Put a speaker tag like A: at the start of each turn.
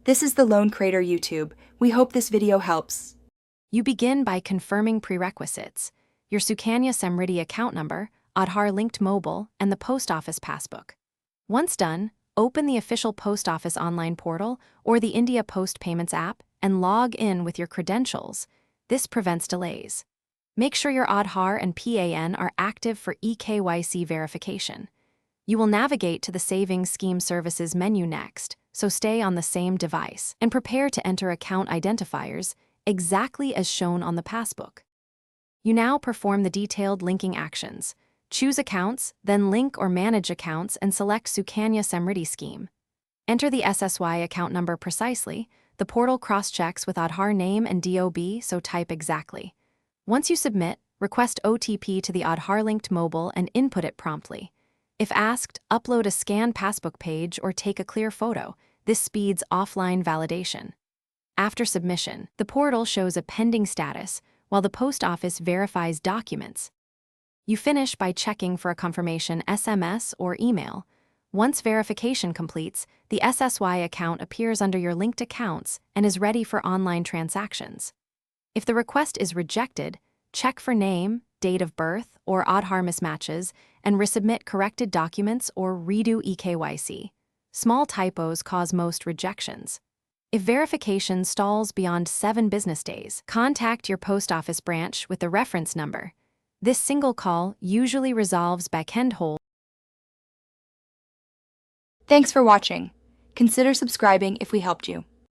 A: This is the Lone Creator YouTube. We hope this video helps.
B: You begin by confirming prerequisites: your Sukanya Samriddhi account number, Aadhaar-linked mobile, and the post office passbook. Once done, open the official post office online portal or the India Post Payments app and log in with your credentials. This prevents delays. Make sure your Aadhaar and PAN are active for eKYC verification. You will navigate to the Savings Scheme Services menu next, so stay on the same device and prepare to enter account identifiers exactly as shown on the passbook. You now perform the detailed linking actions. Choose accounts, then link or manage accounts and select Sukanya Samriddhi scheme. Enter the SSY account number precisely. The portal cross-checks with Aadhaar name and DOB, so type exactly. Once you submit, request OTP to the Aadhaar-linked mobile and input it promptly. If asked, upload a scanned passbook page or take a clear photo. This speeds offline validation. After submission, the portal shows a pending status, while the post office verifies documents. You finish by checking for a confirmation SMS or email. Once verification completes, the SSY account appears under your linked accounts and is ready for online transactions. If the request is rejected, check for name, date of birth, or Aadhaar mismatches and resubmit corrected documents or redo eKYC. Small typos cause most rejections. If verification stalls beyond 7 business days, contact your post office branch with the reference number. This single call usually resolves back-end hold.
A: Thanks for watching. Consider subscribing if we helped you.